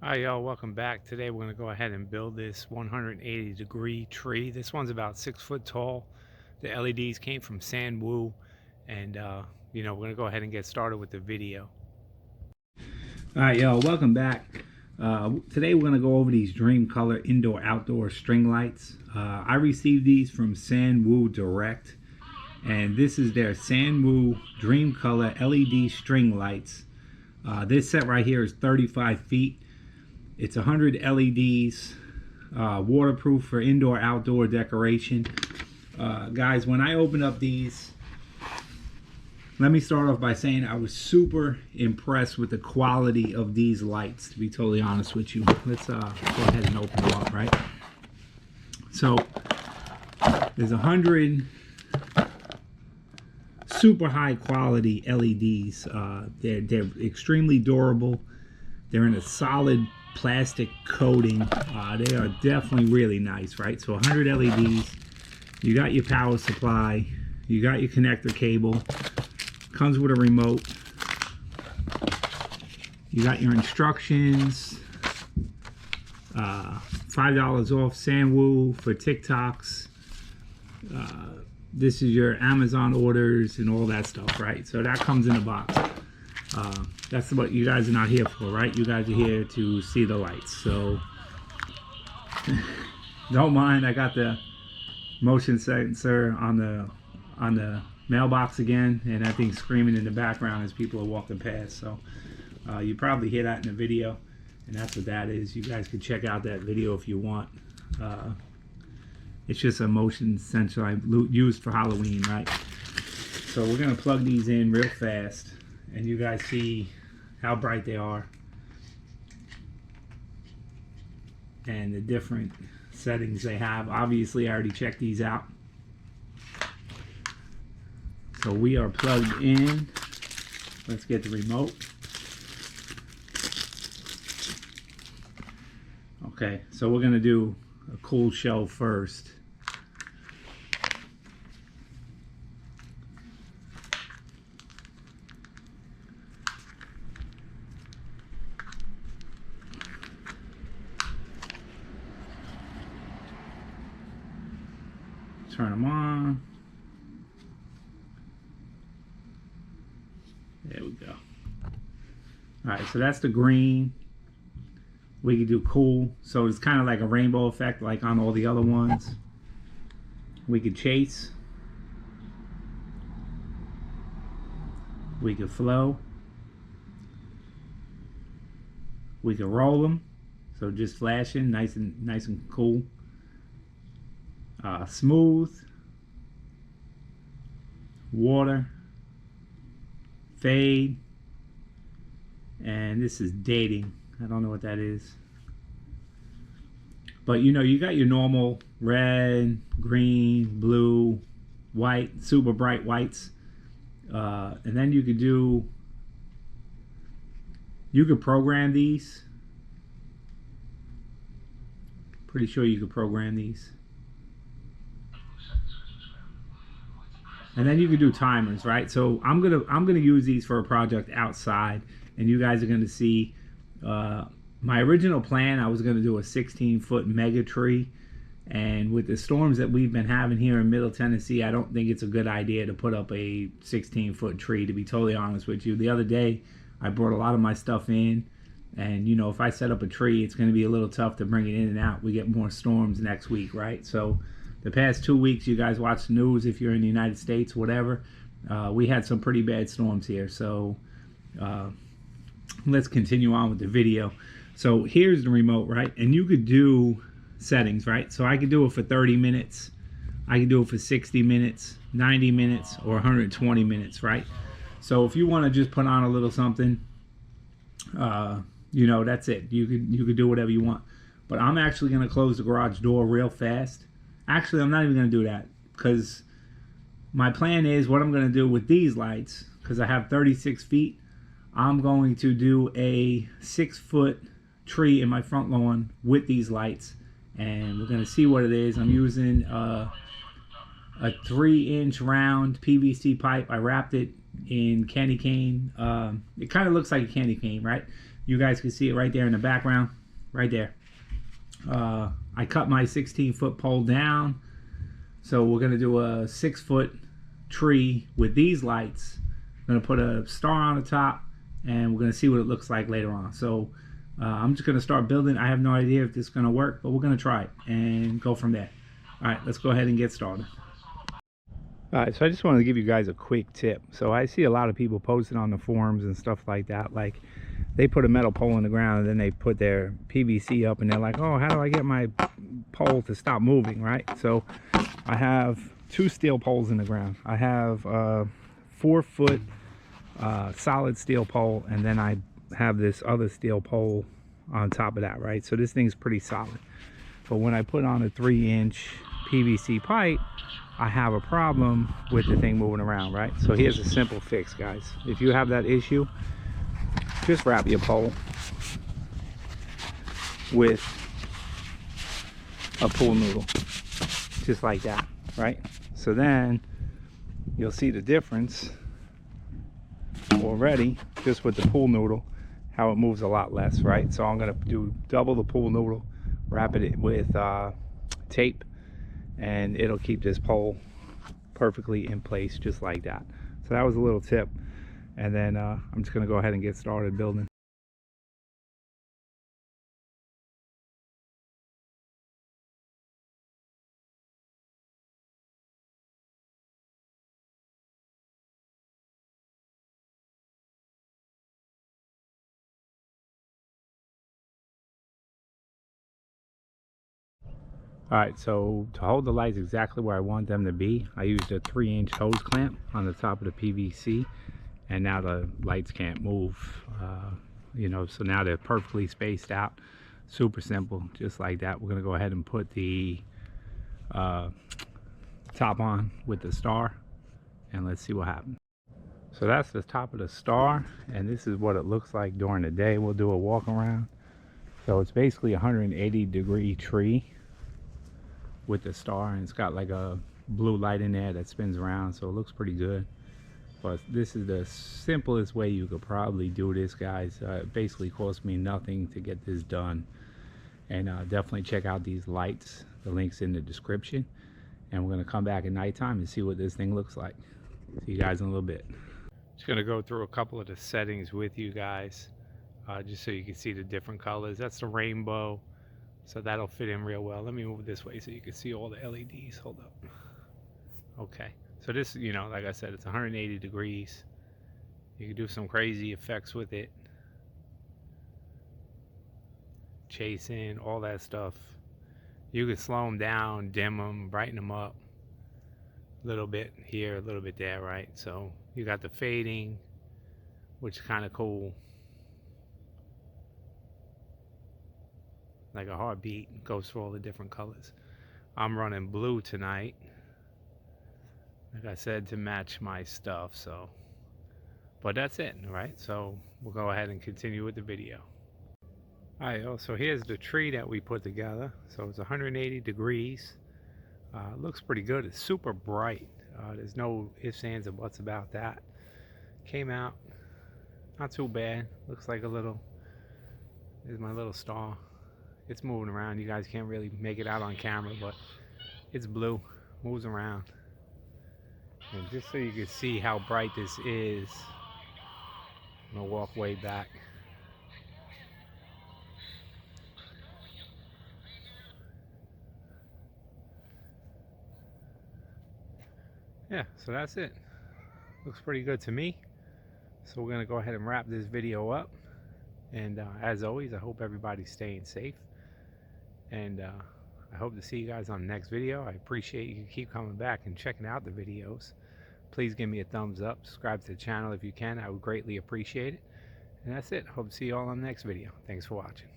Hi y'all, welcome back. Today we're going to go ahead and build this 180-degree tree. This one's about 6 foot tall. The LEDs came from Sanwo, and we're going to go ahead and get started with the video. All right, y'all, welcome back. Today we're going to go over these Dream Color indoor outdoor string lights. I received these from Sanwo Direct, and this is their Sanwo Dream Color LED string lights. This set right here is 35 feet. It's 100 LEDs, waterproof for indoor outdoor decoration. Guys, when I opened up these, let me start off by saying I was super impressed with the quality of these lights, to be totally honest with you. Let's go ahead and open them up, right? So there's 100 super high quality LEDs. They're extremely durable. They're in a solid plastic coating. They are definitely really nice, right? So 100 LEDs. You got your power supply. You got your connector cable. Comes with a remote. You got your instructions. $5 off Sanwo for TikToks. This is your Amazon orders and all that stuff, right? So that comes in a box. That's what you guys are not here for, right? You guys are here to see the lights. So don't mind, I got the motion sensor on the mailbox again, and that thing's screaming in the background as people are walking past. So you probably hear that in the video, and that's what that is. You guys can check out that video if you want. It's just a motion sensor I used for Halloween, right? So we're gonna plug these in real fast, and you guys see how bright they are and the different settings they have. Obviously, I already checked these out. So we are plugged in. Let's get the remote. Okay, so we're gonna do a cool show first. Turn them on. There we go. All right, so that's the green. We could do cool, so it's kind of like a rainbow effect like on all the other ones. We could chase. We could flow. We could roll them, so just flashing, nice and cool. Smooth, water, fade, and this is dating. I don't know what that is, but you know, you got your normal red, green, blue, white, super bright whites, and then you could program these. Pretty sure you could program these. And then you can do timers, right? So I'm gonna use these for a project outside, and you guys are gonna see. My original plan, I was gonna do a 16-foot mega tree, and with the storms that we've been having here in Middle Tennessee, I don't think it's a good idea to put up a 16-foot tree. To be totally honest with you, the other day I brought a lot of my stuff in, and you know, if I set up a tree, it's gonna be a little tough to bring it in and out. We get more storms next week, right? So the past 2 weeks, you guys watch the news if you're in the United States, whatever. We had some pretty bad storms here. So let's continue on with the video. So here's the remote, right? And you could do settings, right? So I could do it for 30 minutes. I could do it for 60 minutes, 90 minutes, or 120 minutes, right? So if you want to just put on a little something, you know, that's it. You could do whatever you want. But I'm actually going to close the garage door real fast. Actually, I'm not even going to do that, because my plan is what I'm going to do with these lights, because I have 36 feet, I'm going to do a 6-foot tree in my front lawn with these lights, and we're going to see what it is. I'm using a 3-inch round PVC pipe. I wrapped it in candy cane. It kind of looks like a candy cane, right? You guys can see it right there in the background, right there. I cut my 16-foot pole down, so we're gonna do a 6-foot tree with these lights. I'm gonna put a star on the top, and we're gonna see what it looks like later on. So I'm just gonna start building. I have no idea if this is gonna work, but we're gonna try it and go from there. All right, let's go ahead and get started. All right, so I just wanted to give you guys a quick tip. So I see a lot of people posting on the forums and stuff like that, like they put a metal pole in the ground and then they put their PVC up and they're like, oh, how do I get my pole to stop moving, right? So I have 2 steel poles in the ground. I have a 4-foot solid steel pole, and then I have this other steel pole on top of that, right? So this thing's pretty solid. But when I put on a 3-inch PVC pipe, I have a problem with the thing moving around, right? So here's a simple fix, guys. If you have that issue, just wrap your pole with a pool noodle, just like that, right? So then you'll see the difference already just with the pool noodle, how it moves a lot less, right? So I'm gonna do double the pool noodle, wrap it with tape, and it'll keep this pole perfectly in place just like that. So that was a little tip, and then I'm just gonna go ahead and get started building. All right, so to hold the lights exactly where I want them to be, I used a 3-inch hose clamp on the top of the PVC, and now the lights can't move. You know, so now they're perfectly spaced out. Super simple, just like that. We're gonna go ahead and put the top on with the star, and let's see what happens. So that's the top of the star, and this is what it looks like during the day. We'll do a walk around. So it's basically a 180-degree tree with the star, and it's got like a blue light in there that spins around, so it looks pretty good. But this is the simplest way you could probably do this, guys. It basically cost me nothing to get this done. And definitely check out these lights. The link's in the description. And we're gonna come back at nighttime and see what this thing looks like. See you guys in a little bit. Just gonna go through a couple of the settings with you guys, just so you can see the different colors. That's the rainbow, so that'll fit in real well. Let me move this way so you can see all the LEDs. Hold up. Okay, so this, you know, like I said, it's 180 degrees. You can do some crazy effects with it, chasing, all that stuff. You can slow them down, dim them, brighten them up a little bit here, a little bit there, right? So you got the fading, which is kind of cool. Like a heartbeat, goes through all the different colors. I'm running blue tonight, like I said, to match my stuff. So, but that's it, right? So we'll go ahead and continue with the video. All right, so here's the tree that we put together. So it's 180 degrees. Looks pretty good. It's super bright. There's no ifs, ands, or buts about that. Came out not too bad. Looks like a little, there's my little star. It's moving around. You guys can't really make it out on camera, but it's blue, moves around. And just so you can see how bright this is, I'm gonna walk way back. Yeah, so that's it. Looks pretty good to me. So we're gonna go ahead and wrap this video up. And as always, I hope everybody's staying safe. And I hope to see you guys on the next video. I appreciate you keep coming back and checking out the videos. Please give me a thumbs up, subscribe to the channel if you can. I would greatly appreciate it. And that's it. Hope to see you all on the next video. Thanks for watching.